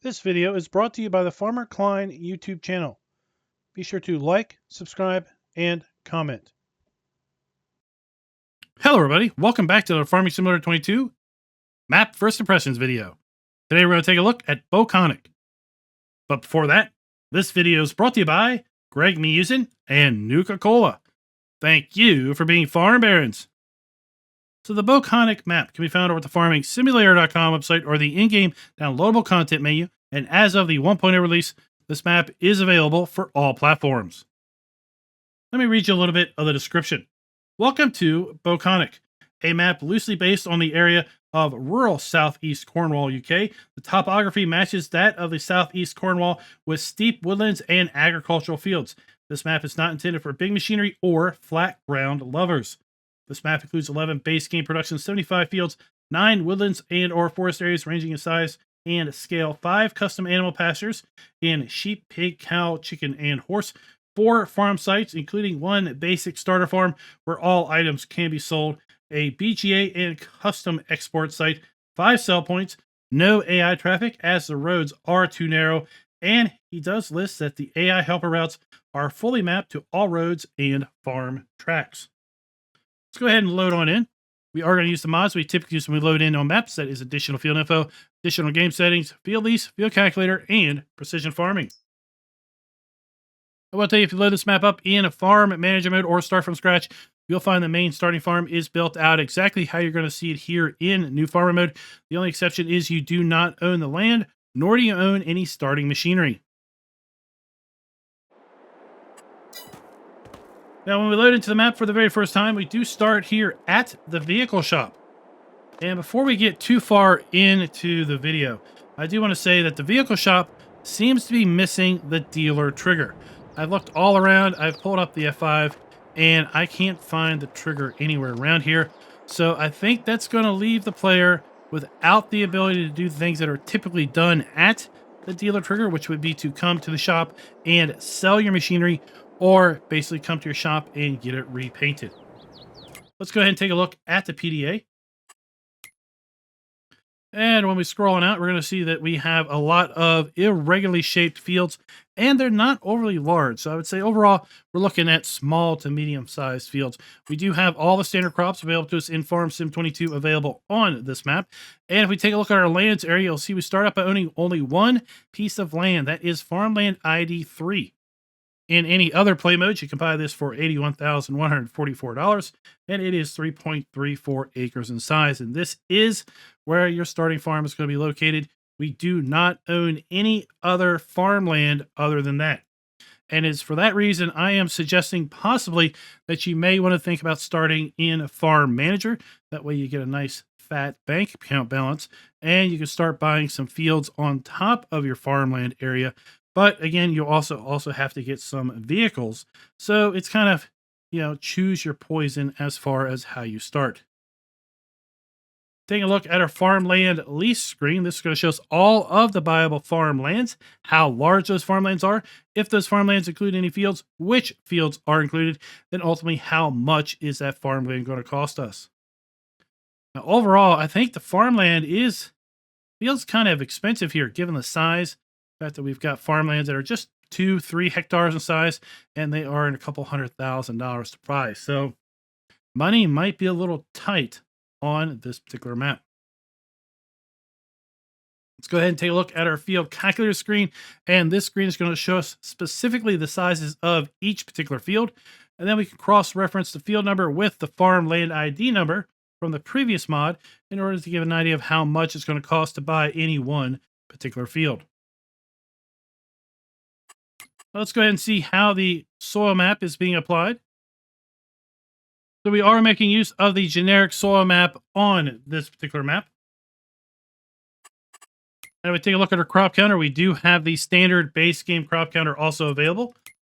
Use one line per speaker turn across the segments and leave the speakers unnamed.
This video is brought to you by the Farmer Klein YouTube channel. Be sure to like, subscribe, and comment.
Hello everybody, welcome back to the Farming Simulator 22 Map First Impressions video. Today we're going to take a look at Boconnoc. But before that, this video is brought to you by Greg Musin and Nuka-Cola. Thank you for being farm barons. So the Boconnoc map can be found over at the farmingsimulator.com website or the in-game downloadable content menu, and as of the 1.0 release, this map is available for all platforms. Let me read you a little bit of the description. Welcome to Boconnoc, a map loosely based on the area of rural South East Cornwall, UK. The topography matches that of the South East Cornwall with steep woodlands and agricultural fields. This map is not intended for big machinery or flat ground lovers. This map includes 11 base game productions, 75 fields, 9 woodlands and or forest areas ranging in size and scale, 5 custom animal pastures in sheep, pig, cow, chicken, and horse, 4 farm sites, including 1 basic starter farm where all items can be sold, a BGA and custom export site, 5 sell points, no AI traffic as the roads are too narrow, and he does list that the AI helper routes are fully mapped to all roads and farm tracks. Let's go ahead and load on in. We are going to use the mods we typically use when we load in on maps. That is additional field info, additional game settings, field lease, field calculator, and precision farming. I will tell you, if you load this map up in a farm manager mode or start from scratch, you'll find the main starting farm is built out exactly how you're going to see it here in new farmer mode. The only exception is you do not own the land, nor do you own any starting machinery. Now, when we load into the map for the very first time, we do start here at the vehicle shop. And before we get too far into the video, I do want to say that the vehicle shop seems to be missing the dealer trigger. I've looked all around, I've pulled up the F5, and I can't find the trigger anywhere around here. So I think that's going to leave the player without the ability to do things that are typically done at the dealer trigger, which would be to come to the shop and sell your machinery, or basically come to your shop and get it repainted. Let's go ahead and take a look at the PDA. And when we scroll on out, we're going to see that we have a lot of irregularly shaped fields, and they're not overly large. So I would say overall, we're looking at small to medium-sized fields. We do have all the standard crops available to us in Farm Sim 22 available on this map. And if we take a look at our lands area, you'll see we start out by owning only one piece of land. That is Farmland ID 3. In any other play modes, you can buy this for $81,144, and it is 3.34 acres in size. And this is where your starting farm is going to be located. We do not own any other farmland other than that. And it's for that reason I am suggesting possibly that you may want to think about starting in a farm manager. That way you get a nice fat bank account balance, and you can start buying some fields on top of your farmland area. But again, you also have to get some vehicles. So it's kind of, choose your poison as far as how you start. Taking a look at our farmland lease screen, this is going to show us all of the buyable farmlands, how large those farmlands are, if those farmlands include any fields, which fields are included, then ultimately how much is that farmland going to cost us. Now, overall, I think the farmland feels kind of expensive here, given the size. The fact that we've got farmlands that are just 2-3 hectares in size, and they are in a couple $100,000 to buy. So money might be a little tight on this particular map. Let's go ahead and take a look at our field calculator screen. And this screen is going to show us specifically the sizes of each particular field. And then we can cross-reference the field number with the farmland ID number from the previous mod in order to give an idea of how much it's going to cost to buy any one particular field. Let's go ahead and see how the soil map is being applied. So we are making use of the generic soil map on this particular map. And we take a look at our crop counter. We do have the standard base game crop counter also available.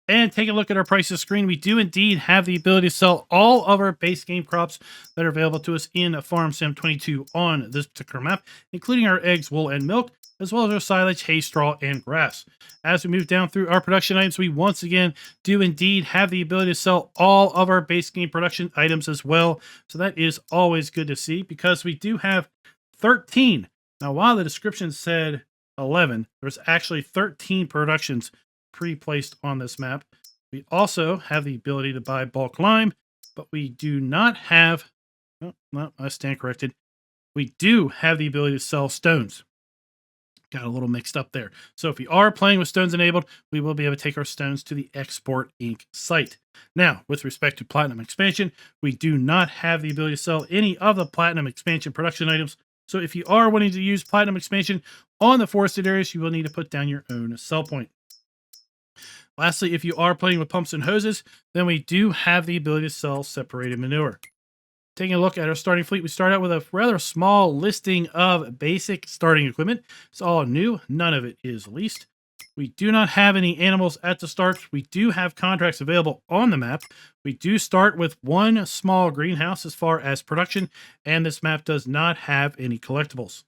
And take a look at our prices screen. We do indeed have the ability to sell all of our base game crops that are available to us in Farm Sim 22 on this particular map, including our eggs, wool, and milk, as well as our silage, hay, straw, and grass. As we move down through our production items, we once again do indeed have the ability to sell all of our base game production items as well. So that is always good to see, because we do have 13. Now, while the description said 11. There's actually 13 productions pre-placed on this map. We also have the ability to buy bulk lime, but we do not have, oh, no, I stand corrected. We do have the ability to sell stones. Got a little mixed up there. So if we are playing with stones enabled, we will be able to take our stones to the Export Inc. site. Now, with respect to Platinum Expansion, we do not have the ability to sell any of the Platinum Expansion production items. So if you are wanting to use Platinum Expansion on the forested areas, you will need to put down your own sell point. Lastly, if you are playing with pumps and hoses, then we do have the ability to sell separated manure. Taking a look at our starting fleet, we start out with a rather small listing of basic starting equipment. It's all new. None of it is leased. We do not have any animals at the start. We do have contracts available on the map. We do start with one small greenhouse as far as production, and this map does not have any collectibles.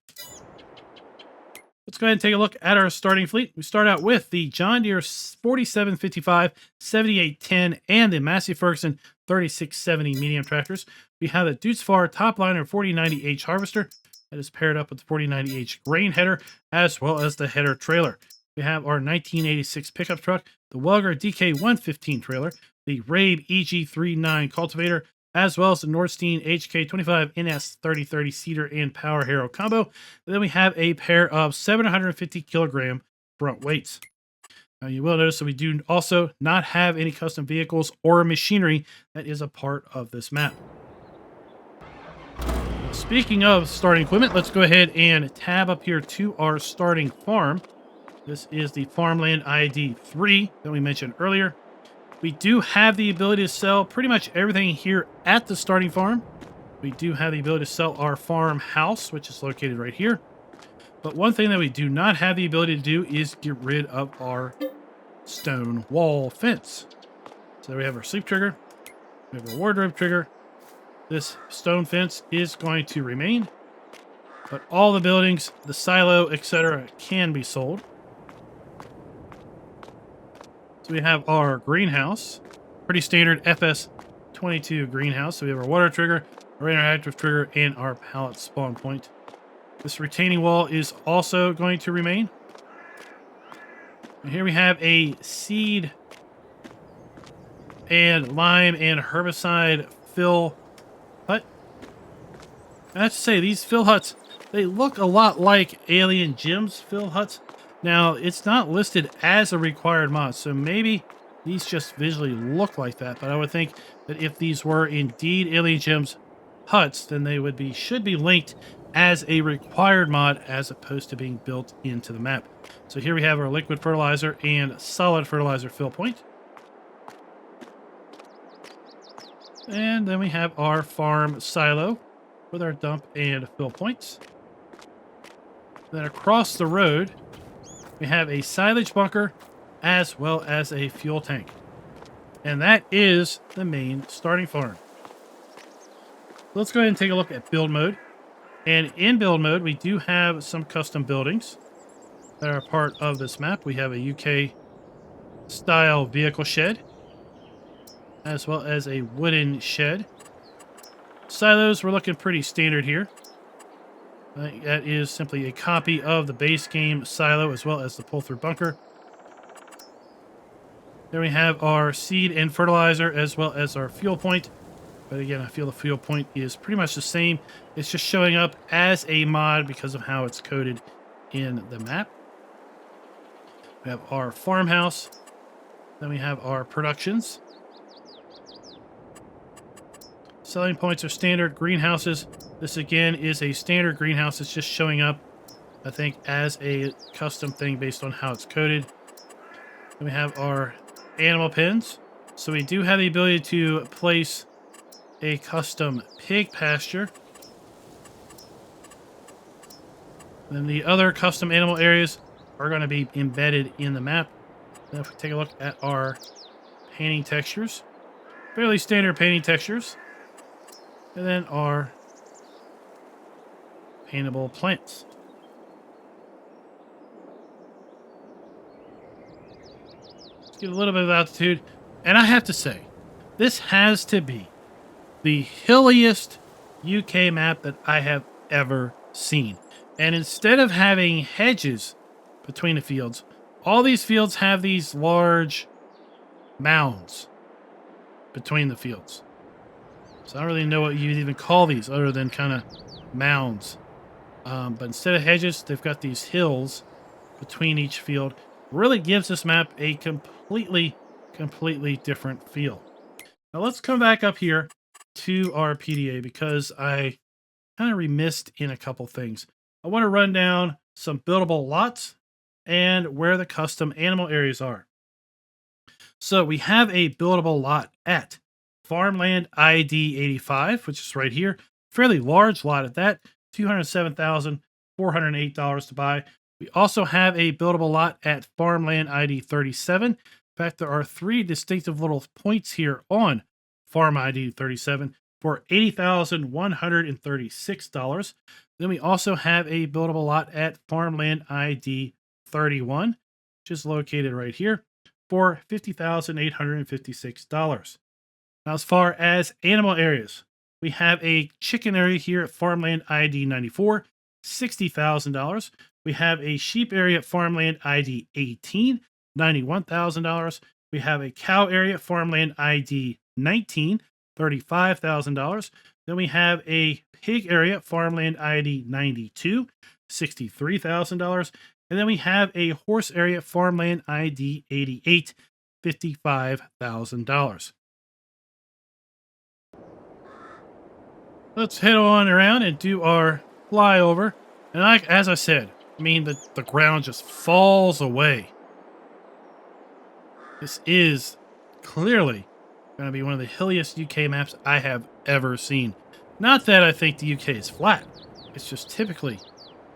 Let's go ahead and take a look at our starting fleet. We start out with the John Deere 4755, 7810, and the Massey Ferguson 3670 medium tractors. We have a Dutz-Far Topliner 4090H harvester that is paired up with the 4090H grain header, as well as the header trailer. We have our 1986 pickup truck, the Welger DK115 trailer, the Rabe EG39 cultivator, as well as the Nordstein HK25 NS 3030 seeder and power harrow combo. And then we have a pair of 750 kilogram front weights. Now you will notice that we do also not have any custom vehicles or machinery that is a part of this map. Speaking of starting equipment, let's go ahead and tab up here to our starting farm. This is the Farmland ID 3 that we mentioned earlier. We do have the ability to sell pretty much everything here at the starting farm. We do have the ability to sell our farmhouse, which is located right here. But one thing that we do not have the ability to do is get rid of our stone wall fence. So we have our sleep trigger. We have our wardrobe trigger. This stone fence is going to remain. But all the buildings, the silo, etc. can be sold. So we have our greenhouse, pretty standard FS22 greenhouse. So we have our water trigger, our interactive trigger, and our pallet spawn point. This retaining wall is also going to remain. And here we have a seed and lime and herbicide fill hut. I have to say, these fill huts, they look a lot like Alien Jim's fill huts. Now, it's not listed as a required mod, so maybe these just visually look like that. But I would think that if these were indeed Alien Jim's huts, then they should be linked as a required mod as opposed to being built into the map. So here we have our liquid fertilizer and solid fertilizer fill point. And then we have our farm silo with our dump and fill points. Then across the road, we have a silage bunker as well as a fuel tank. And that is the main starting farm. Let's go ahead and take a look at build mode. And in build mode, we do have some custom buildings that are part of this map. We have a UK style vehicle shed, as well as a wooden shed. Silos, we're looking pretty standard here. That is simply a copy of the base game silo, as well as the pull-through bunker. Then we have our seed and fertilizer, as well as our fuel point. But again, I feel the fuel point is pretty much the same. It's just showing up as a mod because of how it's coded in the map. We have our farmhouse. Then we have our productions. Selling points are standard greenhouses. This again is a standard greenhouse. It's just showing up, I think, as a custom thing based on how it's coded. Then we have our animal pens. So we do have the ability to place a custom pig pasture. Then the other custom animal areas are going to be embedded in the map. Then if we take a look at our painting textures, fairly standard painting textures. And then our paintable plants. Let's get a little bit of altitude. And I have to say, this has to be the hilliest UK map that I have ever seen. And instead of having hedges between the fields. All these fields have these large mounds between the fields. So I don't really know what you'd even call these other than kind of mounds. But instead of hedges, they've got these hills between each field. Really gives this map a completely different feel. Now let's come back up here to our PDA because I kind of remissed in a couple things. I want to run down some buildable lots and where the custom animal areas are. So we have a buildable lot at Farmland ID 85, which is right here. Fairly large lot at that, $207,408 to buy. We also have a buildable lot at Farmland ID 37. In fact, there are 3 distinctive little points here on Farm ID 37 for $80,136. Then we also have a buildable lot at Farmland ID 31, which is located right here, for $50,856. Now, as far as animal areas, we have a chicken area here at Farmland ID 94, $60,000. We have a sheep area at Farmland ID 18, $91,000. We have a cow area at Farmland ID 19, $35,000. Then we have a pig area at Farmland ID 92, $63,000. And then we have a horse area at Farmland ID 88, $55,000. Let's head on around and do our flyover. And as I said, I mean, the ground just falls away. This is clearly going to be one of the hilliest UK maps I have ever seen. Not that I think the UK is flat. It's just typically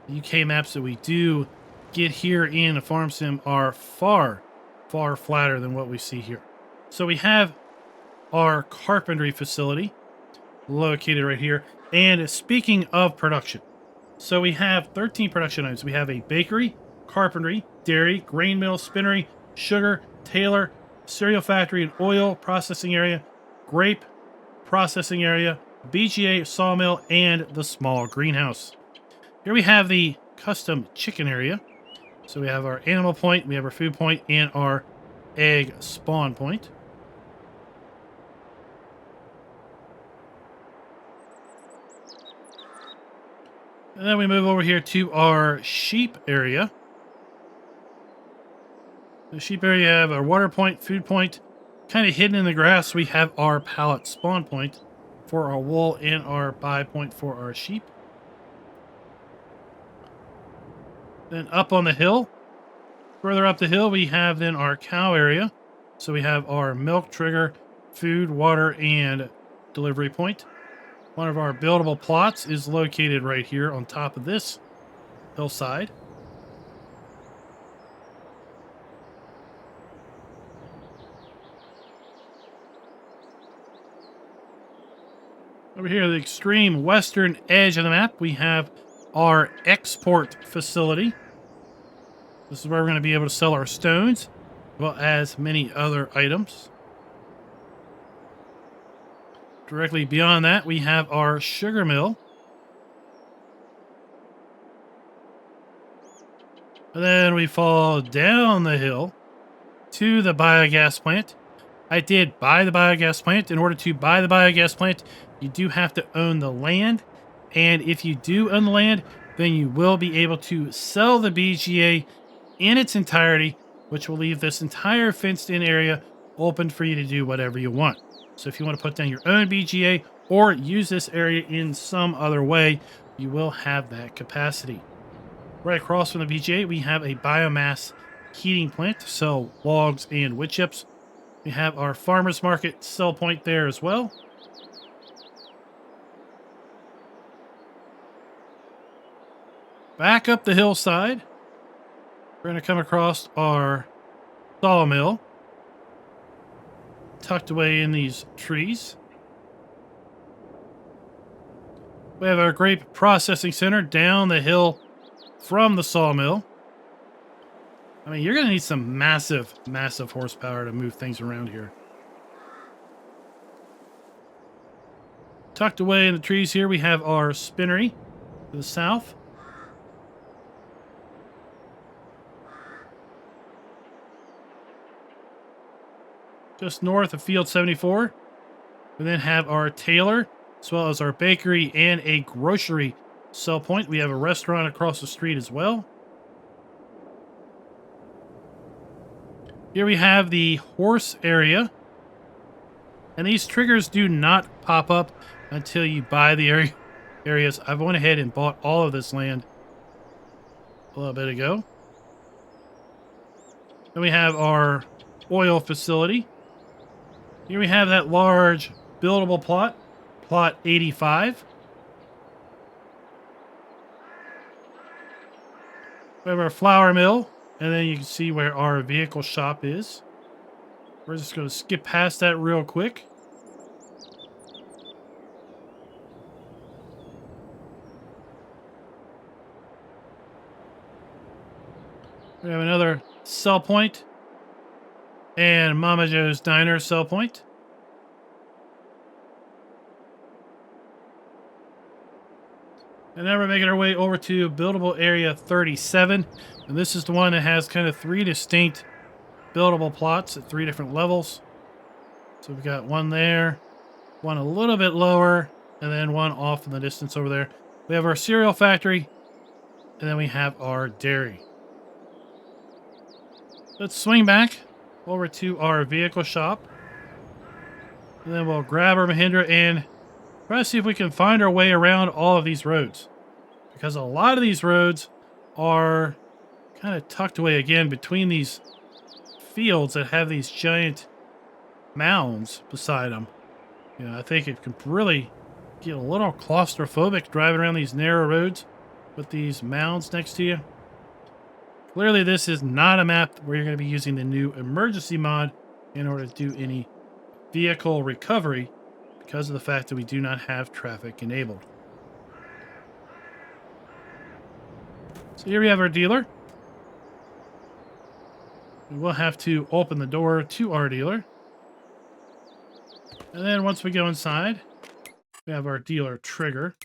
the UK maps that we do get here in a farm sim are far flatter than what we see here. So we have our carpentry facility located right here. And speaking of production, so we have 13 production items. We have a bakery, carpentry, dairy, grain mill, spinnery, sugar, tailor, cereal factory, and oil processing area, grape processing area, BGA sawmill, and the small greenhouse. Here we have the custom chicken area. So we have our animal point, we have our food point, and our egg spawn point. And then we move over here to our sheep area. The sheep area have our water point, food point. Kind of hidden in the grass, we have our pallet spawn point for our wool and our buy point for our sheep. Then up on the hill, further up the hill, we have then our cow area. So we have our milk trigger, food, water, and delivery point. One of our buildable plots is located right here on top of this hillside. Over here, the extreme western edge of the map, we have our export facility. This is where we're going to be able to sell our stones, as well as many other items. Directly beyond that, we have our sugar mill. And then we fall down the hill to the biogas plant. I did buy the biogas plant. In order to buy the biogas plant, you do have to own the land. And if you do own the land, then you will be able to sell the BGA in its entirety, which will leave this entire fenced-in area open for you to do whatever you want. So if you want to put down your own BGA or use this area in some other way, you will have that capacity. Right across from the BGA, we have a biomass heating plant to sell logs and wood chips. We have our farmer's market sell point there as well. Back up the hillside, we're going to come across our sawmill, tucked away in these trees. We have our grape processing center down the hill from the sawmill. I mean, you're going to need some massive horsepower to move things around here. Tucked away in the trees here, we have our spinnery to the south. just north of field 74. We then have our tailor, as well as our bakery and a grocery sell point. We have a restaurant across the street as well. Here we have the horse area. And these triggers do not pop up until you buy the areas. I've went ahead and bought all of this land a little bit ago. Then we have our oil facility. Here we have that large buildable plot, plot 85. We have our flour mill, and then you can see where our vehicle shop is. We're just going to skip past that real quick. We have another sell point and Mama Joe's Diner sell point. And now we're making our way over to buildable area 37. And this is the one that has kind of 3 distinct buildable plots at 3 different levels. So we've got one there, one a little bit lower, and then one off in the distance over there. We have our cereal factory, and then we have our dairy. Let's swing back over to our vehicle shop. And then we'll grab our Mahindra and try to see if we can find our way around all of these roads. Because a lot of these roads are kind of tucked away again between these fields that have these giant mounds beside them. You know, I think it can really get a little claustrophobic driving around these narrow roads with these mounds next to you. Clearly, this is not a map where you're going to be using the new emergency mod in order to do any vehicle recovery because of the fact that we do not have traffic enabled. So here we have our dealer. We will have to open the door to our dealer. And then once we go inside, we have our dealer trigger.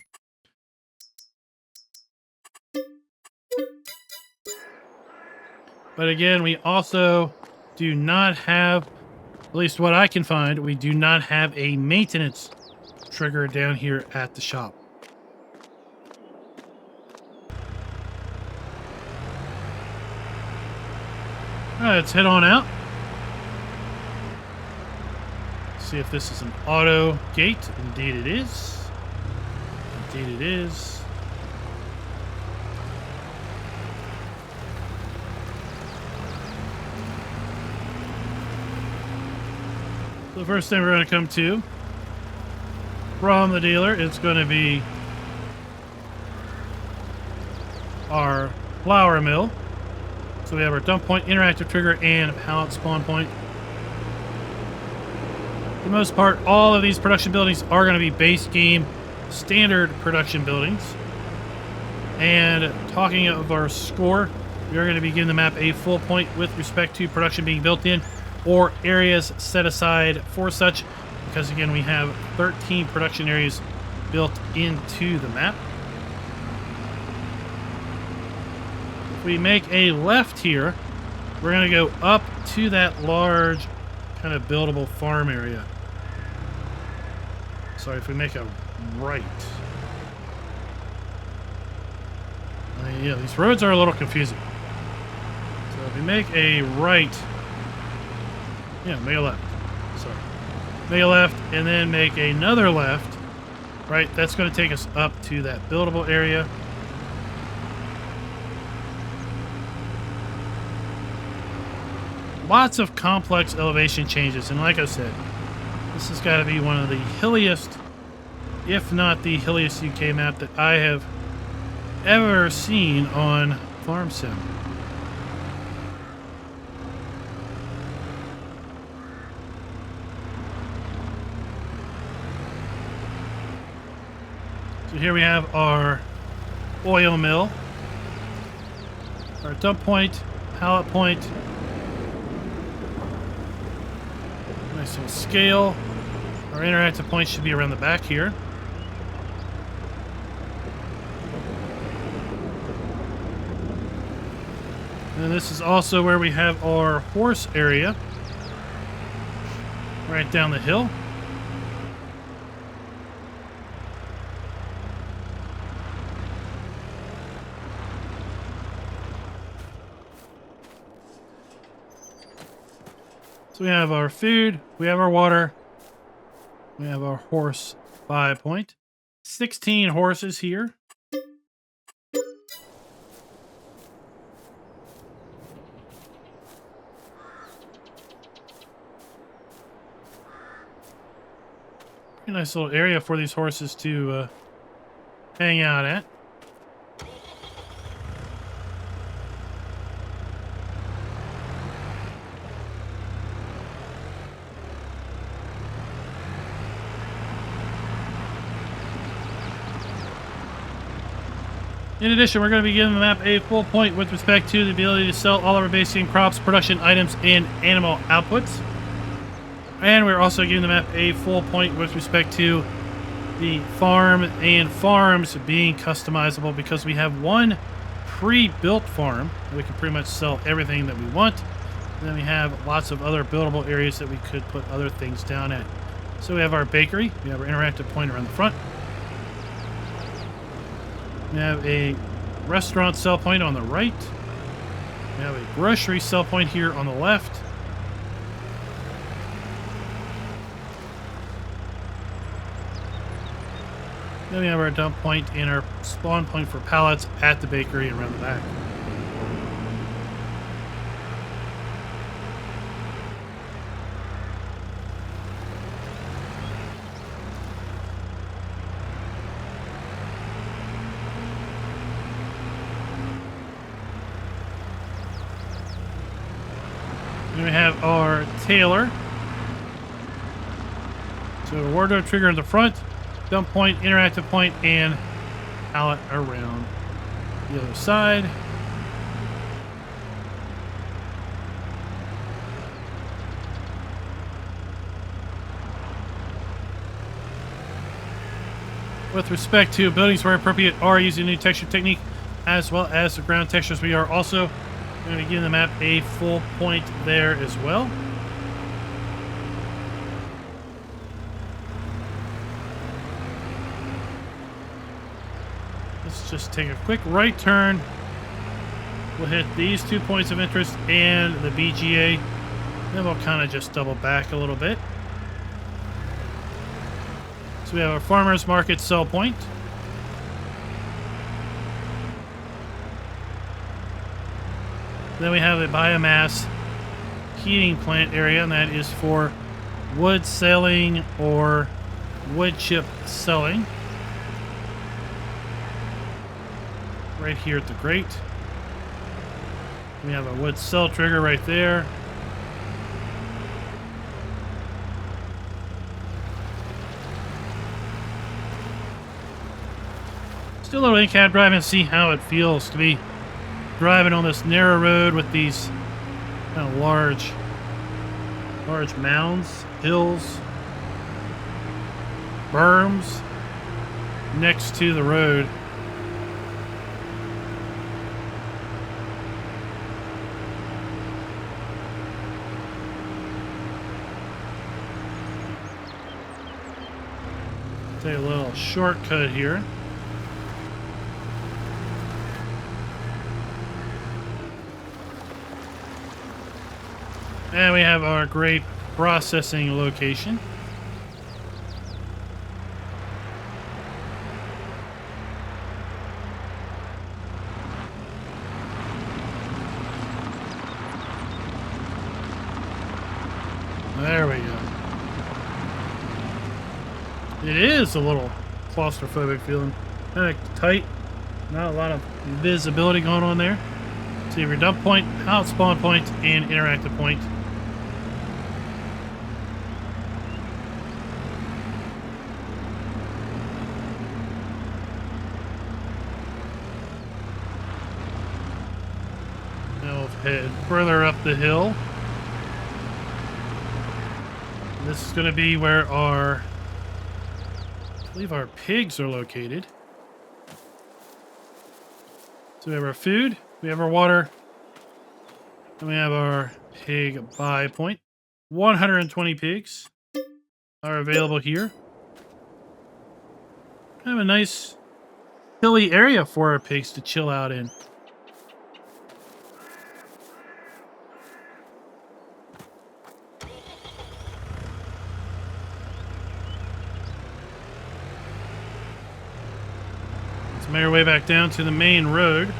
But again, we also do not have, at least what I can find, we do not have a maintenance trigger down here at the shop. All right, let's head on out. See if this is an auto gate. Indeed it is. Indeed it is. So the first thing we're going to come to from the dealer is going to be our flour mill. So we have our dump point, interactive trigger, and pallet spawn point. For the most part, all of these production buildings are going to be base game standard production buildings. And talking of our score, we are going to be giving the map a full point with respect to production being built in or areas set aside for such, because again, we have 13 production areas built into the map. If we make a left here, we're going to go up to that large kind of buildable farm area. Sorry, if we make a right. Yeah, these roads are a little confusing. So if we make a right, yeah, make a left. Sorry. Make a left and then make another left. Right, that's going to take us up to that buildable area. Lots of complex elevation changes, and like I said, this has got to be one of the hilliest, if not the hilliest UK map that I have ever seen on Farm Sim. So here we have our oil mill, our dump point, pallet point. Nice little scale. Our interactive point should be around the back here. And this is also where we have our horse area. right down the hill. So we have our food, we have our water, we have our horse buy point. 16 horses here. Pretty nice little area for these horses to hang out at. In addition, we're going to be giving the map a full point with respect to the ability to sell all of our baseic crops, production items, and animal outputs. And we're also giving the map a full point with respect to the farm and farms being customizable, because we have one pre-built farm. We can pretty much sell everything that we want. And then we have lots of other buildable areas that we could put other things down at. So we have our bakery. We have our interactive point around the front. We have a restaurant sell point on the right. We have a grocery sell point here on the left. Then we have our dump point and our spawn point for pallets at the bakery and around the back. Then we have our tailor. So a wardrobe trigger in the front, dump point, interactive point, and pallet around the other side. With respect to buildings where appropriate are using a new texture technique, as well as the ground textures, we are also going to be giving the map a full point there as well. Let's just take a quick right turn. We'll hit these 2 points of interest and the BGA. Then we'll kind of just double back a little bit. So we have our farmer's market sell point. Then we have a biomass heating plant area, and that is for wood selling or wood chip selling. Right here at the grate. We have a wood cell trigger right there. Still a little in-cab driving to see how it feels to be driving on this narrow road with these kind of large mounds, hills, berms next to the road. Take a little shortcut here. And we have our grape processing location. There we go. It is a little claustrophobic feeling. Kind of tight. Not a lot of visibility going on there. So you have your dump point, out spawn point, and interactive point. Now we'll head further up the hill. This is going to be where I believe our pigs are located. So we have our food, we have our water, and we have our pig buy point. 120 pigs. are available here. Kind of a nice hilly area for our pigs to chill out in. Let's make our way back down to the main road.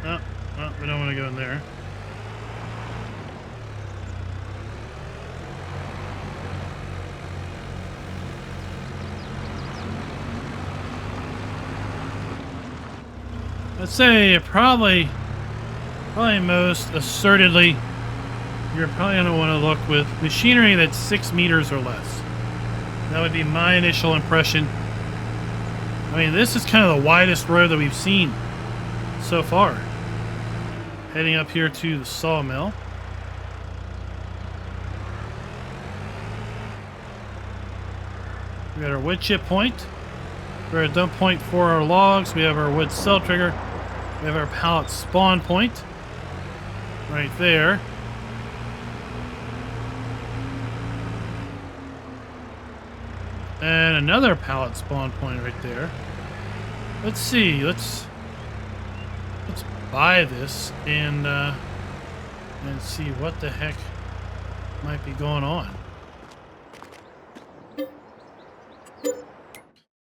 No, we don't want to go in there. Let's say probably most assertedly, you're probably going to want to look with machinery that's 6 meters or less. That would be my initial impression. I mean, this is kind of the widest road that we've seen so far. Heading up here to the sawmill. We got our wood chip point. We have our dump point for our logs. We have our wood cell trigger. We have our pallet spawn point right there. And another pallet spawn point right there. Let's see. Let's buy this and see what the heck might be going on.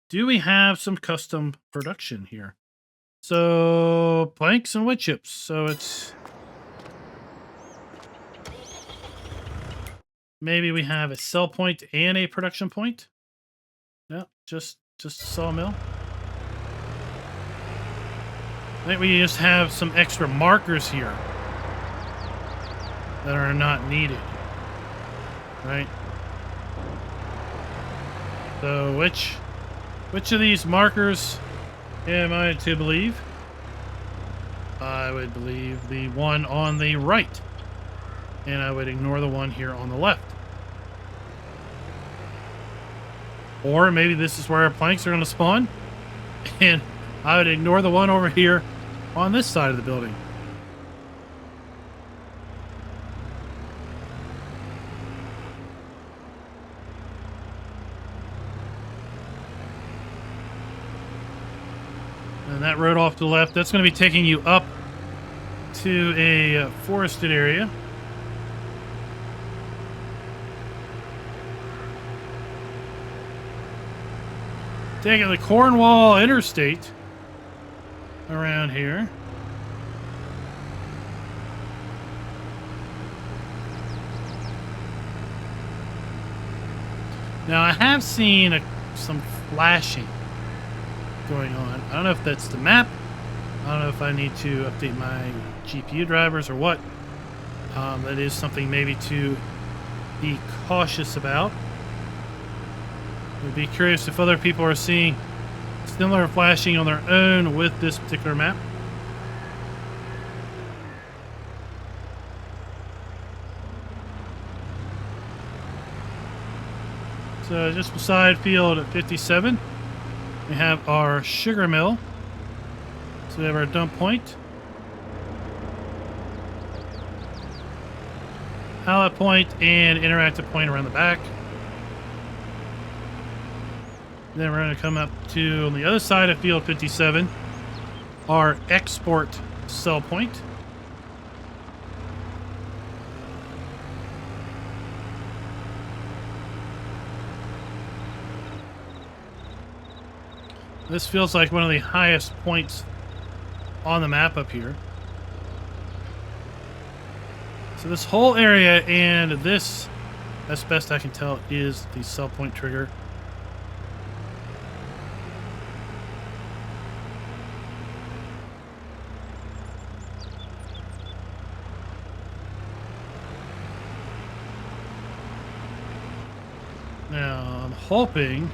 Do we have some custom production here? So, planks and wood chips. So it's... maybe we have a sell point and a production point? No, just a sawmill. I think we just have some extra markers here that are not needed. Right? So, which of these markers am I to believe? I would believe the one on the right. And I would ignore the one here on the left. Or maybe this is where our planks are going to spawn. And I would ignore the one over here on this side of the building. And that road off to the left, that's going to be taking you up to a forested area. Taking the Cornwall Interstate around here. Now I have seen some flashing going on. I don't know if that's the map. I don't know if I need to update my GPU drivers or what. That is something maybe to be cautious about. I'd be curious if other people are seeing similar flashing on their own with this particular map. So just beside field 57, we have our sugar mill. So we have our dump point. Pallet point and interactive point around the back. Then we're going to come up to, on the other side of field 57, our export sell point. This feels like one of the highest points on the map up here. So this whole area and this, as best I can tell, is the sell point trigger. Now, I'm hoping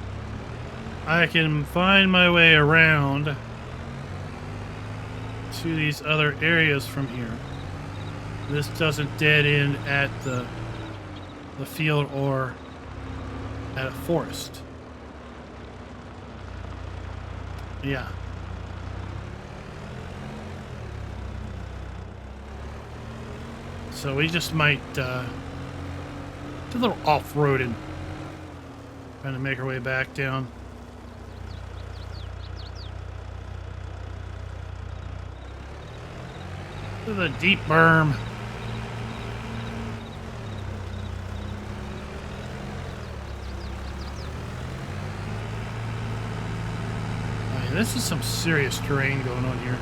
I can find my way around to these other areas from here. This doesn't dead end at the field or at a forest. Yeah. so we just might do a little off-roading. Trying to make our way back down. To the deep berm. This is some serious terrain going on here.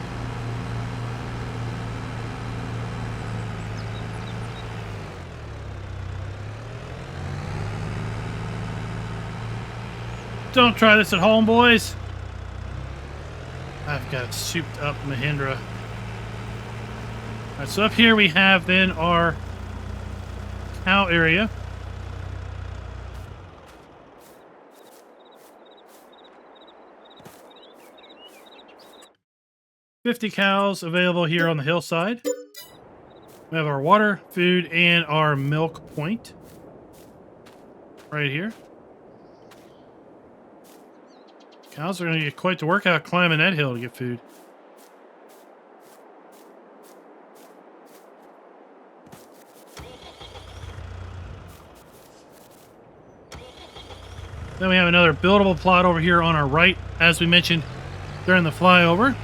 Don't try this at home, boys. I've got souped up Mahindra. Alright, so up here we have then our cow area. $50 cows available here on the hillside. We have our water, food, and our milk point right here. Cows are going to get quite the workout climbing that hill to get food. Then we have another buildable plot over here on our right, as we mentioned during the flyover.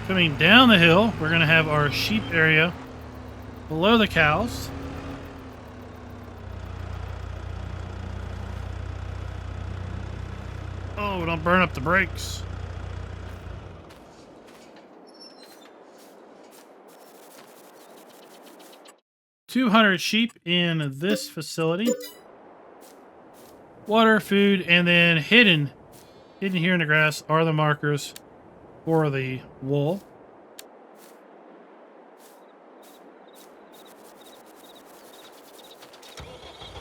Coming down the hill, we're going to have our sheep area below the cows. Oh, don't burn up the brakes. $200 sheep in this facility. Water, food, and then hidden here in the grass are the markers for the wool.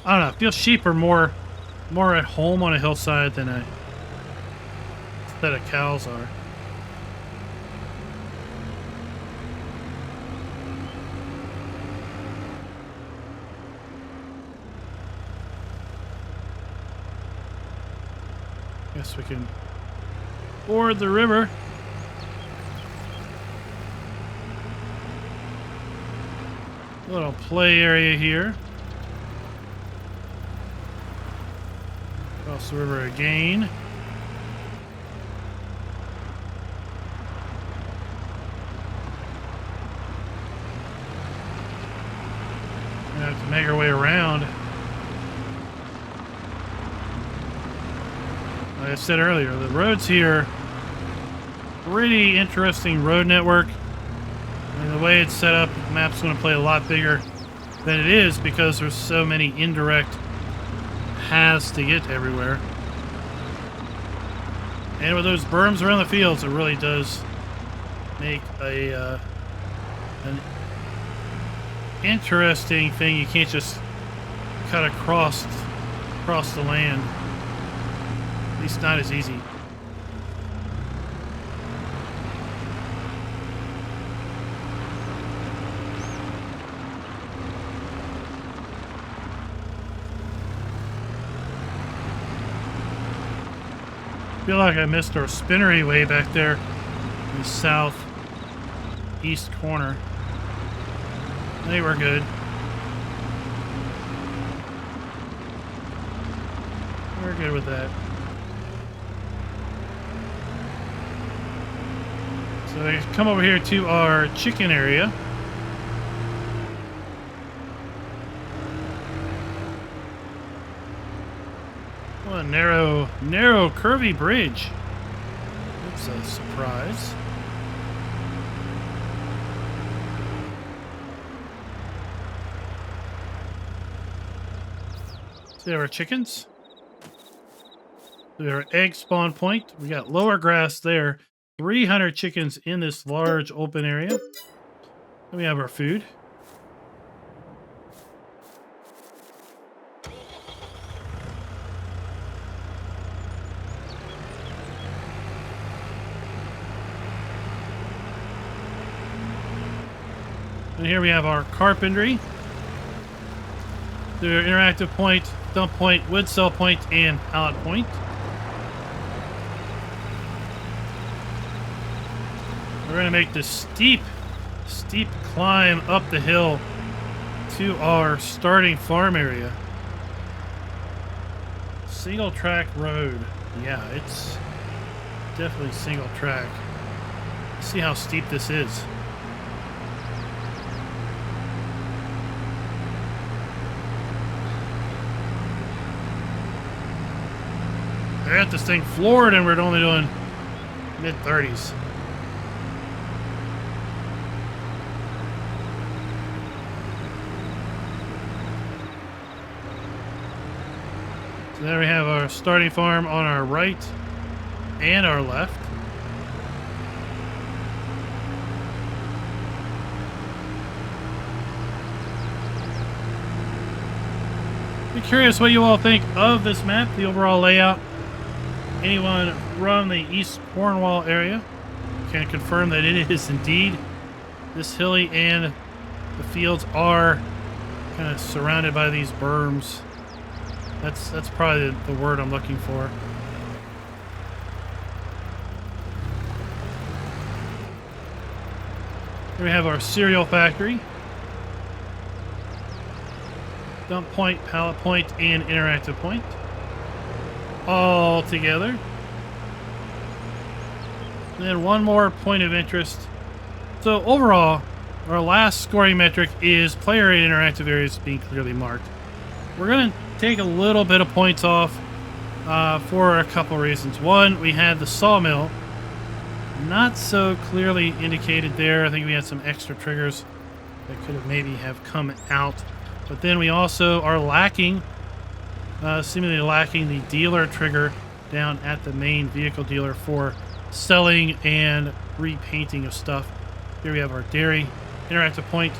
I don't know. I feel sheep are more at home on a hillside than a set of cows are. Guess we can ford the river. Little play area here. Cross the river again. We have to make our way around. Like I said earlier, the roads here, pretty interesting road network. And the way it's set up, the map's going to play a lot bigger than it is because there's so many indirect paths to get to everywhere. And with those berms around the fields, it really does make an interesting thing. You can't just cut across the land. At least not as easy. I feel like I missed our spinnery way back there in the south east corner. I think we're good. We're good with that. So we come over here to our chicken area. What a narrow, curvy bridge. That's a surprise. So we have our chickens. We have our egg spawn point. We got lower grass there. 300 chickens in this large open area. Then we have our food. And here we have our carpentry. The interactive point, dump point, wood cell point, and pallet point. We're going to make this steep climb up the hill to our starting farm area. Single track road. Yeah, it's definitely single track. Let's see how steep this is. I got this thing floored and we're only doing mid-30s. So there we have our starting farm on our right and our left. Be curious what you all think of this map, the overall layout. Anyone from the East Cornwall area can confirm that it is indeed this hilly, and the fields are kind of surrounded by these berms. That's probably the word I'm looking for. Here we have our cereal factory, dump point, pallet point, and interactive point all together. And then one more point of interest. So overall, our last scoring metric is player area interactive areas being clearly marked. We're going to take a little bit of points off for a couple reasons. One, we had the sawmill not so clearly indicated there. I think we had some extra triggers that could have maybe have come out. But then we also are lacking, seemingly lacking the dealer trigger down at the main vehicle dealer for selling and repainting of stuff. Here we have our dairy interactive point,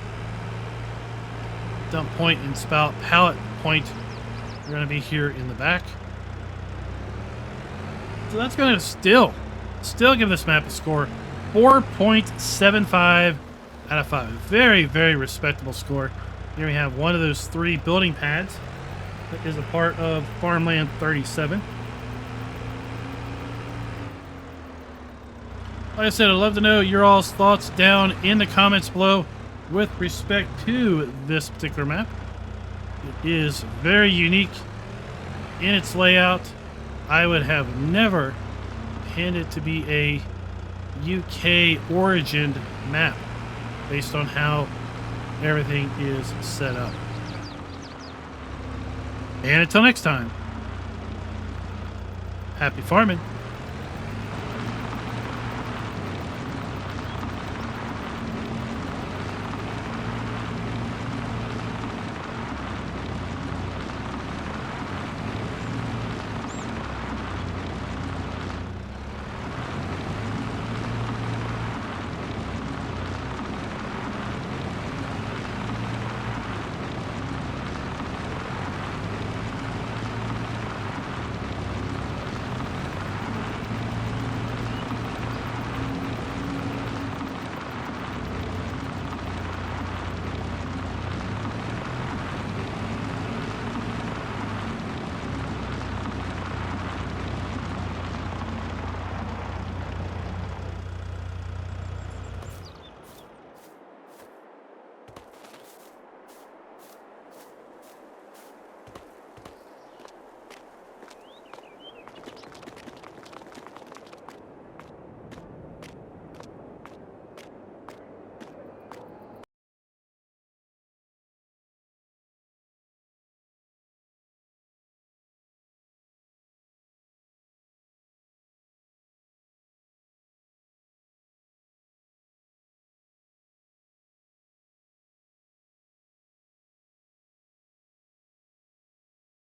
dump point, and spout pallet point. We're going to be here in the back. So that's going to still give this map a score 4.75 out of 5. Very, very respectable score. Here we have one of those 3 building pads that is a part of Farmland 37. Like I said, I'd love to know your all's thoughts down in the comments below with respect to this particular map. It is very unique in its layout. I would have never panned it to be a UK origined map based on how everything is set up. And until next time, happy farming.